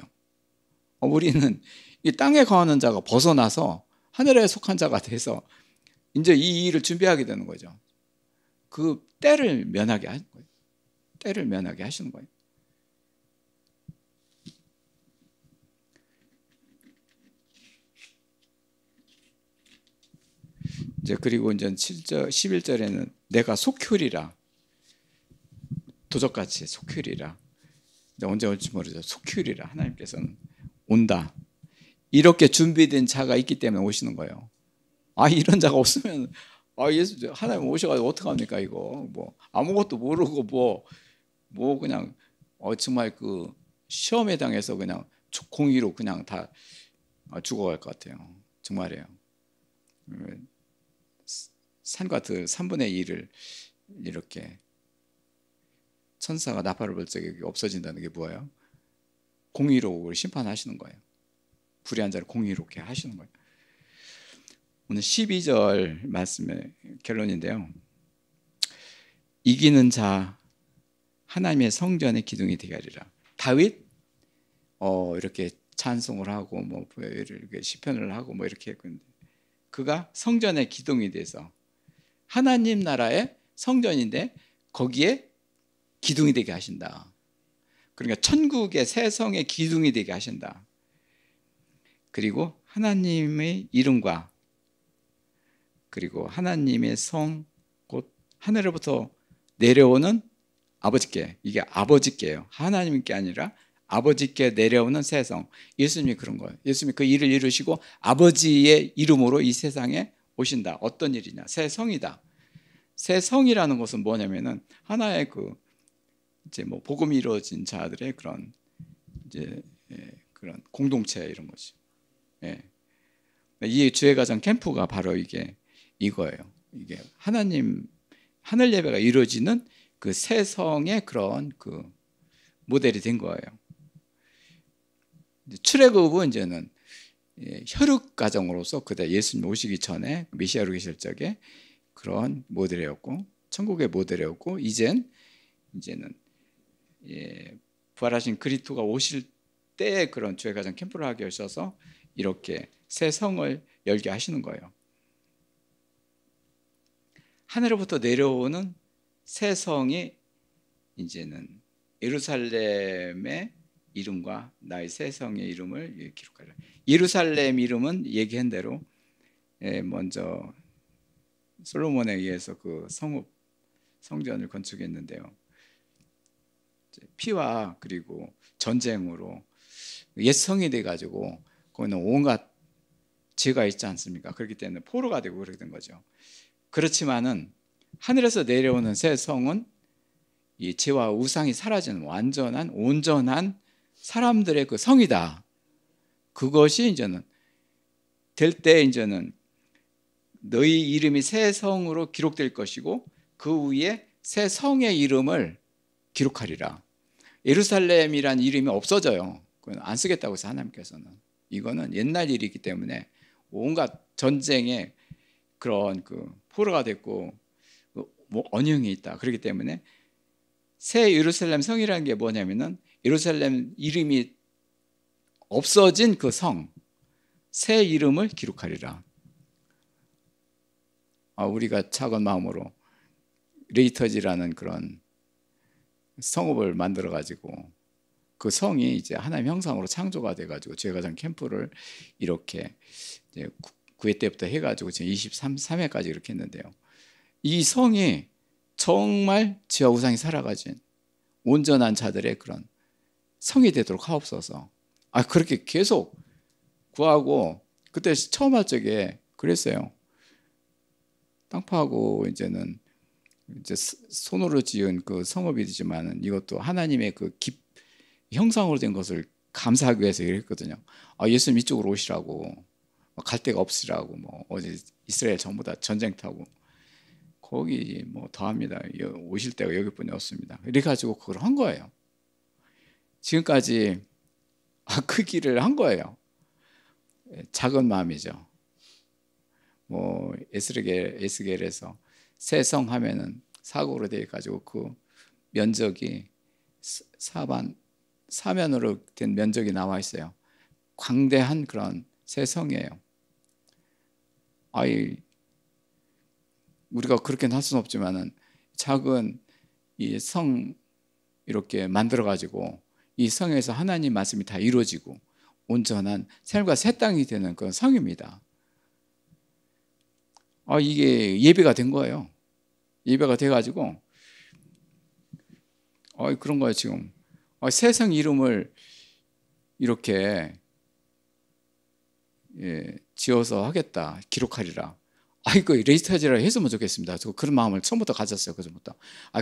[SPEAKER 1] 우리는 이 땅에 거하는 자가 벗어나서 하늘에 속한 자가 돼서 이제 이 일을 준비하게 되는 거죠. 그 때를 면하게 하는 거예요. 때를 면하게 하시는 거예요. 이제 그리고 이제 7절, 11절에는 내가 속효리라. 도적같이 속효리라. 언제 올지 모르죠. 속효리라. 하나님께서는 온다. 이렇게 준비된 자가 있기 때문에 오시는 거예요. 이런 자가 없으면 예수 하나님 오셔가지고 어떡합니까 이거? 뭐 아무것도 모르고 뭐 그냥 정말 그 시험에 당해서 그냥 공의로 그냥 다 죽어갈 것 같아요. 정말이에요. 산과 들 3분의 1을 이렇게 천사가 나팔을 불 적에 없어진다는 게 뭐예요? 공의로 심판하시는 거예요. 불의한 자를 공의롭게 하시는 거예요. 오늘 12절 말씀의 결론인데요. 이기는 자 하나님의 성전의 기둥이 되게 하리라. 다윗 이렇게 찬송을 하고 뭐 이렇게 시편을 하고 뭐 이렇게 했는데 그가 성전의 기둥이 돼서 하나님 나라의 성전인데 거기에 기둥이 되게 하신다. 그러니까 천국의 새 성의 기둥이 되게 하신다. 그리고 하나님의 이름과 그리고 하나님의 성, 곧 하늘로부터 내려오는 아버지께, 이게 아버지께요. 하나님께 아니라 아버지께 내려오는 새 성. 예수님이 그런 거예요. 예수님이 그 일을 이루시고 아버지의 이름으로 이 세상에 오신다. 어떤 일이냐? 새 성이다. 새 성이라는 것은 뭐냐면은 하나의 그 이제 뭐 복음이 이루어진 자들의 그런 이제 그런 공동체 이런 거지. 예. 이 주의 가정 캠프가 바로 이거예요. 이게 하나님 하늘 예배가 이루어지는 그 새 성의 그런 그 모델이 된 거예요. 출애굽은 이제는 혈육 가정으로서 그때 예수님 오시기 전에 메시아로 계실 적에 그런 모델이었고 천국의 모델이었고 이제는 부활하신 그리스도가 오실 때 그런 주의 가정 캠프를 하게 하셔서 이렇게 새 성을 열게 하시는 거예요. 하늘로부터 내려오는 새 성이 이제는 예루살렘의 이름과 나의 새 성의 이름을 기록하라. 예루살렘 이름은 얘기한 대로 먼저 솔로몬에 의해서 그 성전을 건축했는데요. 피와 그리고 전쟁으로 옛 성이 돼가지고 거기는 온갖 죄가 있지 않습니까? 그렇기 때문에 포로가 되고 그렇게 된 거죠. 그렇지만은 하늘에서 내려오는 새 성은 이 죄와 우상이 사라지는 완전한 온전한 사람들의 그 성이다. 그것이 이제는 될 때 이제는 너희 이름이 새 성으로 기록될 것이고 그 위에 새 성의 이름을 기록하리라. 예루살렘이란 이름이 없어져요. 그건 안 쓰겠다고 해서 하나님께서는 이거는 옛날 일이기 때문에 온갖 전쟁에 그런 그 포로가 됐고 뭐 언형이 있다. 그렇기 때문에 새 예루살렘 성이라는 게 뭐냐면은 예루살렘 이름이 없어진 그 성, 새 이름을 기록하리라. 우리가 작은 마음으로 레이터지라는 그런 성읍을 만들어 가지고 그 성이 이제 하나님 형상으로 창조가 돼 가지고 주의 가정 캠프를 이렇게 이제 9회 때부터 해 가지고 지금 23회까지 이렇게 했는데요. 이 성이 정말 죄와 우상이 살아가진 온전한 자들의 그런 성이 되도록 하옵소서. 그렇게 계속 구하고 그때 처음 할 적에 그랬어요. 땅 파고 이제는 이제 손으로 지은 그 성읍이지만은 이것도 하나님의 그 형상으로 된 것을 감사하기 위해서 이랬거든요. 예수님 이쪽으로 오시라고 갈 데가 없으라고 뭐 어제 이스라엘 전부 다 전쟁터고 거기 뭐 더합니다. 오실 때가 여기뿐이 없습니다. 이래 가지고 그걸 한 거예요. 지금까지 그 길을 한 거예요. 작은 마음이죠. 뭐 에스겔에서 새 성 하면은 사고로 되어 가지고 그 면적이 사면으로 된 면적이 나와 있어요. 광대한 그런 새 성이에요. 우리가 그렇게는 할 수는 없지만은 작은 이 성 이렇게 만들어 가지고 이 성에서 하나님 말씀이 다 이루어지고 온전한 삶과 새 땅이 되는 그런 성입니다. 이게 예배가 된 거예요. 예배가 돼 가지고 그런 거예요. 지금 새 성 이름을 이렇게 지어서 하겠다, 기록하리라. 이거 레지스터지라 했으면 좋겠습니다. 저 그런 마음을 처음부터 가졌어요. 그전부터.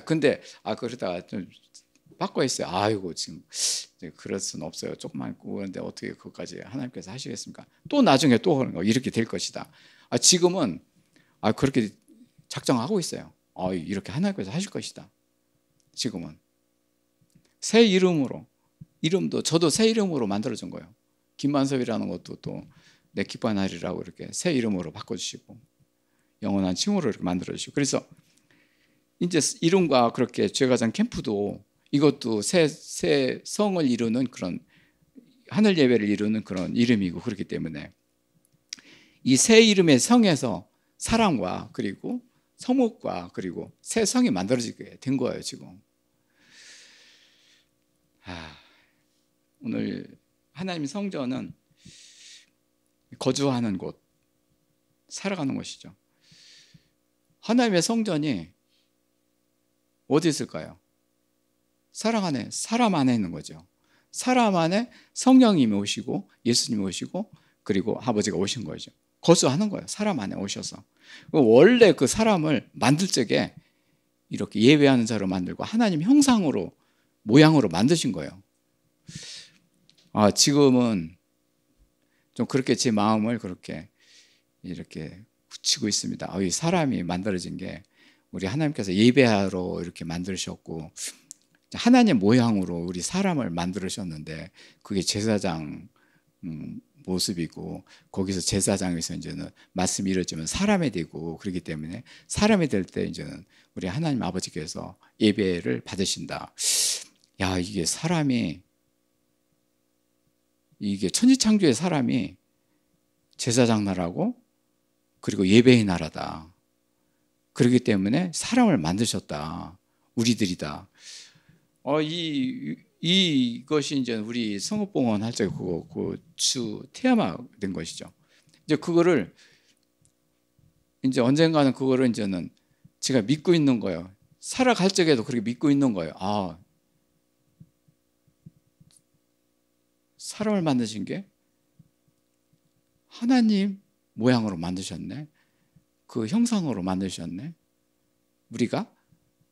[SPEAKER 1] 근데 그러다가 좀 바꿔 했어요. 아이고 지금 그럴 수는 없어요. 조금만 그런데 어떻게 그것까지 하나님께서 하시겠습니까? 또 나중에 또 이렇게 될 것이다. 지금은 그렇게 작정하고 있어요. 이렇게 하나님께서 하실 것이다. 지금은 새 이름으로 이름도 저도 새 이름으로 만들어준 거예요. 김만섭이라는 것도 또 내 기뻐한 날이라고 이렇게 새 이름으로 바꿔주시고 영원한 칭호로 이렇게 만들어주시고 그래서 이제 이름과 그렇게 죄가장 캠프도 이것도 새 성을 이루는 그런 하늘 예배를 이루는 그런 이름이고 그렇기 때문에 이 새 이름의 성에서 사랑과 그리고 성목과 그리고 새 성이 만들어지게 된 거예요. 지금 오늘 하나님의 성전은 거주하는 곳, 살아가는 곳이죠. 하나님의 성전이 어디 있을까요? 사람 안에 있는 거죠. 사람 안에 성령님이 오시고 예수님이 오시고 그리고 아버지가 오신 거죠. 거주하는 거예요. 사람 안에 오셔서. 원래 그 사람을 만들 적에 이렇게 예배하는 자로 만들고 하나님 형상으로 모양으로 만드신 거예요. 지금은 좀 그렇게 제 마음을 그렇게 이렇게 굳히고 있습니다. 이 사람이 만들어진 게 우리 하나님께서 예배하러 이렇게 만드셨고 하나님 모양으로 우리 사람을 만들으셨는데 그게 제사장 모습이고 거기서 제사장에서 이제는 말씀이 이루어지면 사람이 되고 그렇기 때문에 사람이 될 때 이제는 우리 하나님 아버지께서 예배를 받으신다. 야, 이게 사람이 이게 천지창조의 사람이 제사장 나라고 그리고 예배의 나라다. 그렇기 때문에 사람을 만드셨다. 우리들이다. 이것이 이제 우리 성읍봉헌 할 때 그 주 테마 된 것이죠. 이제 그거를 이제 언젠가는 그거를 이제는 제가 믿고 있는 거예요. 살아갈 적에도 그렇게 믿고 있는 거예요. 사람을 만드신 게 하나님 모양으로 만드셨네. 그 형상으로 만드셨네. 우리가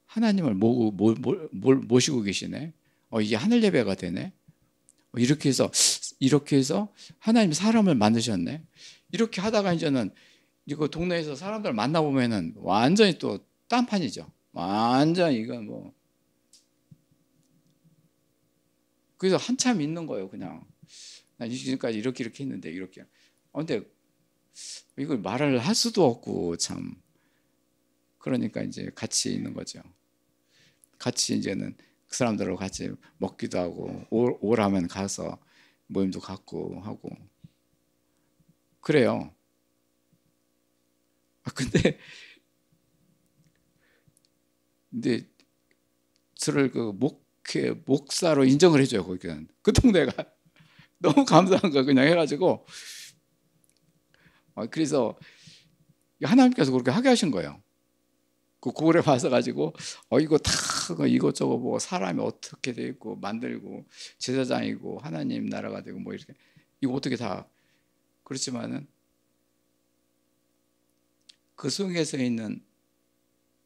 [SPEAKER 1] 하나님을 모시고 계시네. 이게 하늘 예배가 되네. 이렇게 해서 하나님 사람을 만드셨네. 이렇게 하다가 이제는 이거 동네에서 사람들 만나보면은 완전히 또 딴판이죠. 완전 이거 뭐. 그래서 한참 있는 거예요. 그냥 나 지금까지 이렇게 했는데 이렇게. 근데 이걸 말을 할 수도 없고 참. 그러니까 이제 같이 있는 거죠. 같이 이제는 그 사람들하고 같이 먹기도 하고 오라면 가서 모임도 갖고 하고 그래요. 근데 저를 그 목사로 인정을 해줘요. 거기는 그 동네가 너무 감사한 거 그냥 해가지고 그래서 하나님께서 그렇게 하게 하신 거예요. 그 고을에 와서 가지고 이거 다 이것저것 뭐 사람이 어떻게 돼 있고 만들고 제사장이고 하나님 나라가 되고 뭐 이렇게 이거 어떻게 다 그렇지만은 그 속에서 있는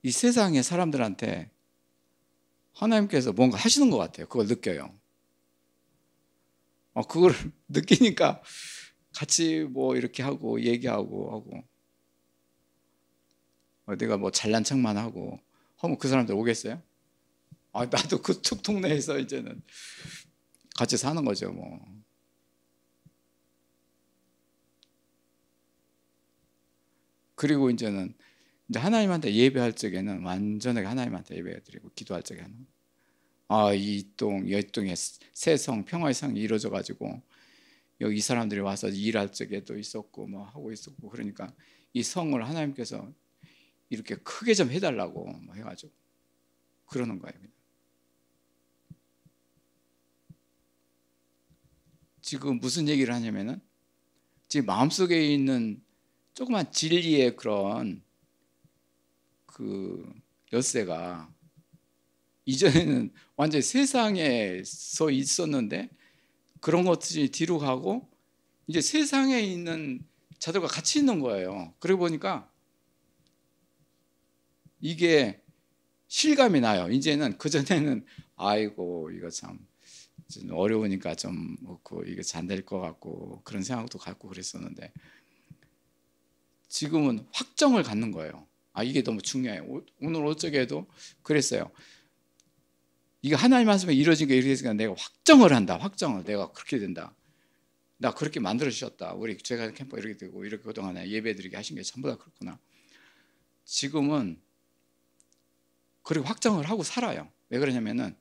[SPEAKER 1] 이 세상의 사람들한테 하나님께서 뭔가 하시는 것 같아요. 그걸 느껴요. 그걸 느끼니까 같이 뭐 이렇게 하고 얘기하고 내가 뭐 잘난 척만 하고 하면 그 사람들 오겠어요? 나도 그쪽 동네에서 이제는 같이 사는 거죠, 뭐. 그리고 이제는 이제 하나님한테 예배할 적에는 완전하게 하나님한테 예배드리고 기도할 적에는 이 동에 새성 평화의 성이 이루어져 가지고 여기 이 사람들이 와서 일할 적에도 있었고 뭐 하고 있었고 그러니까 이 성을 하나님께서 이렇게 크게 좀 해달라고 뭐 해가지고 그러는 거예요. 지금 무슨 얘기를 하냐면은 지금 마음속에 있는 조그만 진리의 그런 그 엿새가 이전에는 완전히 세상에서 있었는데 그런 것들이 뒤로 가고 이제 세상에 있는 자들과 같이 있는 거예요. 그러고 보니까 이게 실감이 나요. 이제는 그전에는 아이고 이거 참 어려우니까 좀 없고 이게 잘 될 것 같고 그런 생각도 갖고 그랬었는데 지금은 확정을 갖는 거예요. 이게 너무 중요해요. 오늘 어쩌게도 그랬어요. 이게 하나님 말씀에 이루어진 게 이렇게 했으니까 내가 확정을 한다. 확정을 내가 그렇게 된다. 나 그렇게 만들어 주셨다. 우리 제가 캠프 이렇게 되고 이렇게 그동안에 예배드리게 하신 게 전부 다 그렇구나. 지금은 그리고 확정을 하고 살아요. 왜 그러냐면은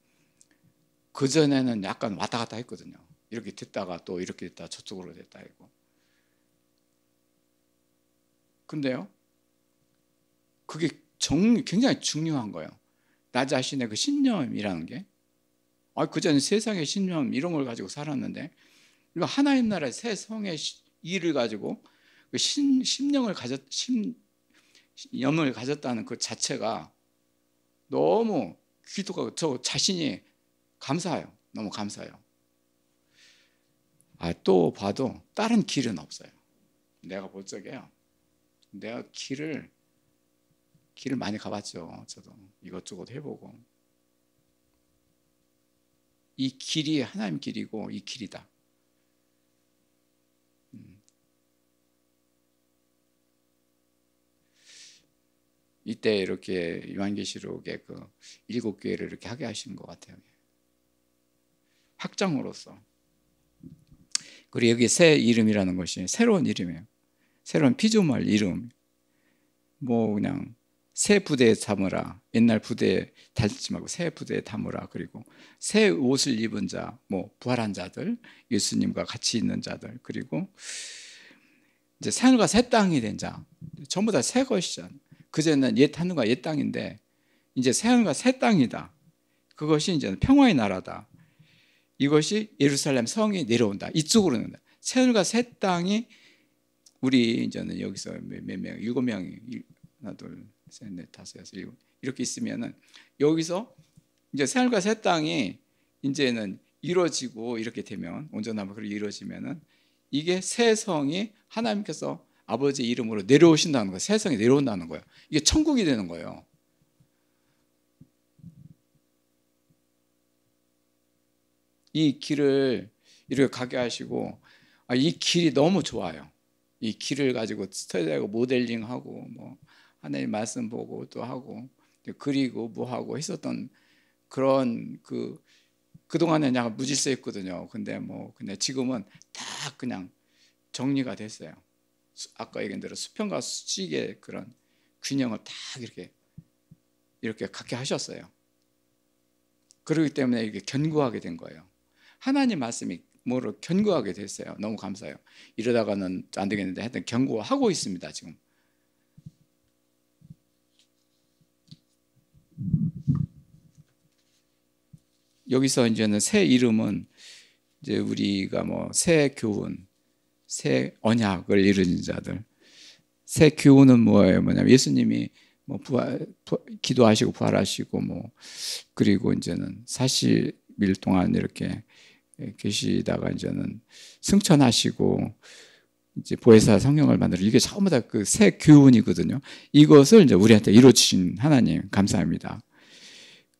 [SPEAKER 1] 그전에는 약간 왔다 갔다 했거든요. 이렇게 됐다가 또 이렇게 됐다 저쪽으로 됐다 했고. 근데요, 그게 굉장히 중요한 거예요. 나 자신의 그 신념이라는 게. 그전에 세상의 신념 이런 걸 가지고 살았는데 하나님 나라의 새 성의 일을 가지고 그 심령을 염을 가졌다는 그 자체가 너무 기도가 저 자신이 감사해요. 너무 감사해요. 또 봐도 다른 길은 없어요. 내가 볼 적에요. 내가 길을 많이 가봤죠. 저도 이것저것 해보고 이 길이 하나님 길이고 이 길이다. 이때 이렇게 요한계시록의 그 7교회를 이렇게 하게 하신 것 같아요. 확장으로서. 그리고 여기 새 이름이라는 것이 새로운 이름이에요. 새로운 피조물 이름. 뭐 그냥 새 부대에 담으라. 옛날 부대에 달지 말고 새 부대에 담으라. 그리고 새 옷을 입은 자, 뭐 부활한 자들, 예수님과 같이 있는 자들, 그리고 이제 새하늘과 새 땅이 된 자, 전부 다 새 것이잖아요. 그전에는 옛 하늘과 옛 땅인데 이제 새 하늘과 새 땅이다. 그것이 이제 평화의 나라다. 이것이 예루살렘 성이 내려온다. 이쪽으로는 새 하늘과 새 땅이 우리 이제는 여기서 몇 명, 7명이 하나, 둘, 셋, 넷, 다섯, 여섯, 일곱 이렇게 있으면은 여기서 이제 새 하늘과 새 땅이 이제는 이루어지고 이렇게 되면 온전함으로 그렇게 이루어지면은 이게 새 성이 하나님께서 아버지 이름으로 내려오신다는 거예요. 새 성이 내려온다는 거예요. 이게 천국이 되는 거예요. 이 길을 이렇게 가게 하시고 이 길이 너무 좋아요. 이 길을 가지고 스터디하고 모델링하고 뭐 하나님 말씀 보고 또 하고 그리고 뭐 하고 했었던 그런 그동안에 약간 무질서했거든요. 근데 지금은 다 그냥 정리가 됐어요. 아까 얘기한 대로 수평과 수직의 그런 균형을 다 이렇게 갖게 하셨어요. 그렇기 때문에 이게 견고하게 된 거예요. 하나님 말씀이 뭐로 견고하게 됐어요. 너무 감사해요. 이러다가는 안 되겠는데 하여튼 견고하고 있습니다. 지금. 여기서 이제는 새 이름은 이제 우리가 뭐 새 교훈, 새 언약을 이루는 자들. 새 교훈은 뭐냐면 예수님이 뭐 기도하시고 부활하시고 뭐 그리고 이제는 40일 동안 이렇게 계시다가 이제는 승천하시고 이제 보혜사 성령을 만들어 이게 전부 다 그 새 교훈이거든요. 이것을 이제 우리한테 이루어주신 하나님 감사합니다.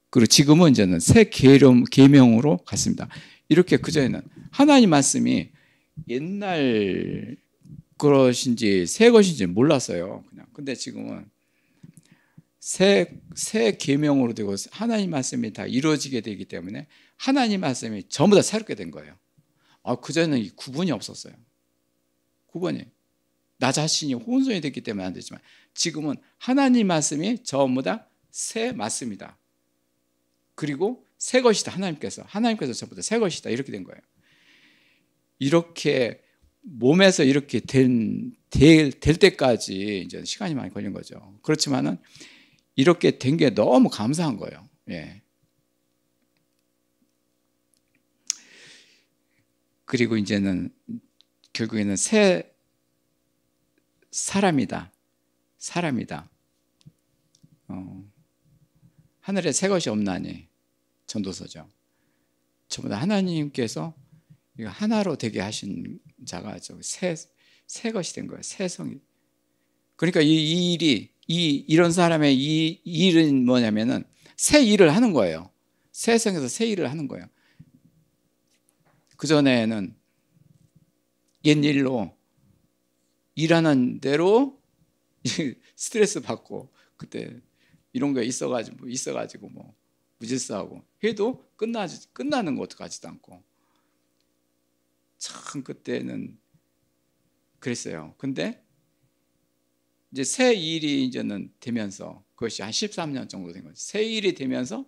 [SPEAKER 1] 그리고 지금은 이제는 새 계명으로 갔습니다. 이렇게 그전에는 하나님 말씀이 옛날 것인지 새 것인지 몰랐어요. 그냥. 근데 지금은 새 계명으로 되고 하나님 말씀이 다 이루어지게 되기 때문에 하나님 말씀이 전부 다 새롭게 된 거예요. 그전에는 이 구분이 없었어요. 구분이. 나 자신이 혼선이 됐기 때문에 안 되지만 지금은 하나님 말씀이 전부 다 새 말씀이다. 그리고 새 것이다. 하나님께서 전부 다 새 것이다. 이렇게 된 거예요. 이렇게 몸에서 이렇게 될 때까지 이제 시간이 많이 걸린 거죠. 그렇지만은 이렇게 된 게 너무 감사한 거예요. 예. 그리고 이제는 결국에는 새 사람이다. 하늘에 새 것이 없나니 전도서죠. 전부 다 하나님께서 하나로 되게 하신 자가 새 것이 된 거예요. 새 성이. 그러니까 이 일이 이런 사람의 이 일은 뭐냐면은 새 일을 하는 거예요. 새 성에서 새 일을 하는 거예요. 그 전에는 옛일로 일하는 대로 스트레스 받고 그때 이런 게 있어가지고 뭐 무질서하고 해도 끝나는 것 같지도 않고 참 그때는 그랬어요. 근데 이제 새 일이 이제는 되면서 그것이 한 13년 정도 된 거죠. 새 일이 되면서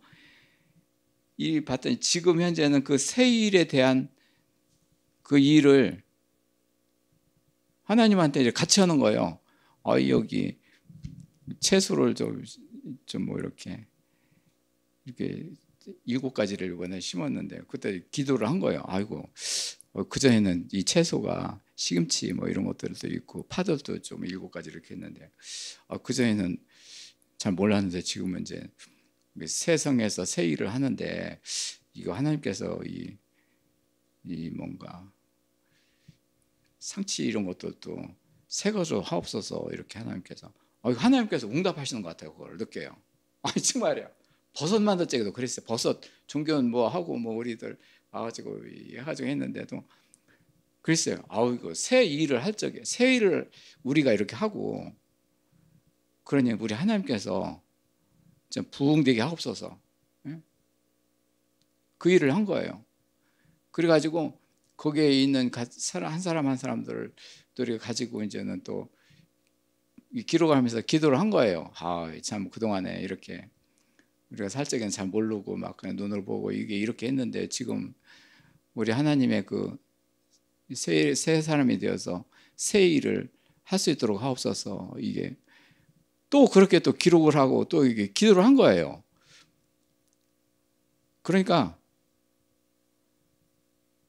[SPEAKER 1] 봤더니 지금 현재는 그 새 일에 대한 그 일을 하나님한테 이제 같이 하는 거예요. 여기 채소를 좀 뭐 이렇게 7가지를 이번에 심었는데 그때 기도를 한 거예요. 아이고 그전에는 이 채소가 시금치 뭐 이런 것들도 있고 파들도 좀 7가지 이렇게 했는데 그전에는 잘 몰랐는데 지금은 이제 새 성에서 새 일을 하는데 이거 하나님께서 이 뭔가 상치 이런 것들도 새 것으로 하옵소서 이렇게 하나님께서 하나님께서 응답하시는 것 같아요. 그걸 느껴요. 정말이에요. 버섯 만들때도 그랬어요. 버섯 종교는 뭐 하고 뭐 우리들 와가지고 해가지고 했는데도 그랬어요. 이거 새 일을 할 적에 새 일을 우리가 이렇게 하고 그러니 우리 하나님께서 좀 부흥되게 하옵소서. 그 일을 한 거예요. 그래가지고 거기에 있는 한 사람 한 사람들을 또 우리가 가지고 이제는 또 기록을 하면서 기도를 한 거예요. 참 그동안에 이렇게 우리가 살짝은 잘 모르고 막 그냥 눈으로 보고 이게 이렇게 했는데 지금 우리 하나님의 그 새 사람이 되어서 새 일을 할 수 있도록 하옵소서. 이게 또 그렇게 또 기록을 하고 또 이게 기도를 한 거예요. 그러니까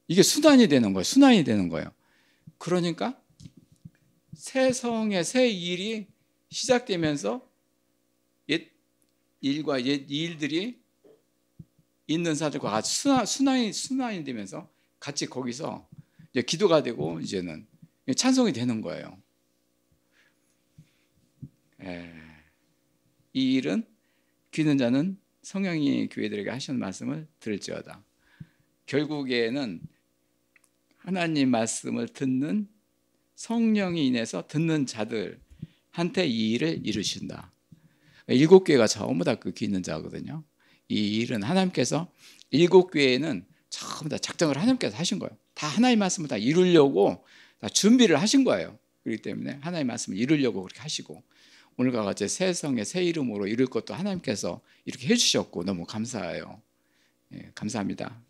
[SPEAKER 1] 이게 순환이 되는 거예요. 순환이 되는 거예요. 그러니까 새 성의 새 일이 시작되면서 옛 일과 옛 일들이 있는 사람들과 같이 순환이 되면서 같이 거기서 이제 기도가 되고 이제는 찬송이 되는 거예요. 이 일은 귀 있는 자는 성령이 교회들에게 하시는 말씀을 들을지어다. 결국에는 하나님 말씀을 듣는 성령이 인해서 듣는 자들한테 이 일을 이루신다. 7교회가 전부 다 그 귀 있는 자거든요. 이 일은 하나님께서 7교회는 전부 다 작정을 하나님께서 하신 거예요. 다 하나님 말씀을 다 이루려고 다 준비를 하신 거예요. 그렇기 때문에 하나님 말씀을 이루려고 그렇게 하시고 오늘과 같이 새 성의 새 이름으로 이룰 것도 하나님께서 이렇게 해주셨고 너무 감사해요. 감사합니다.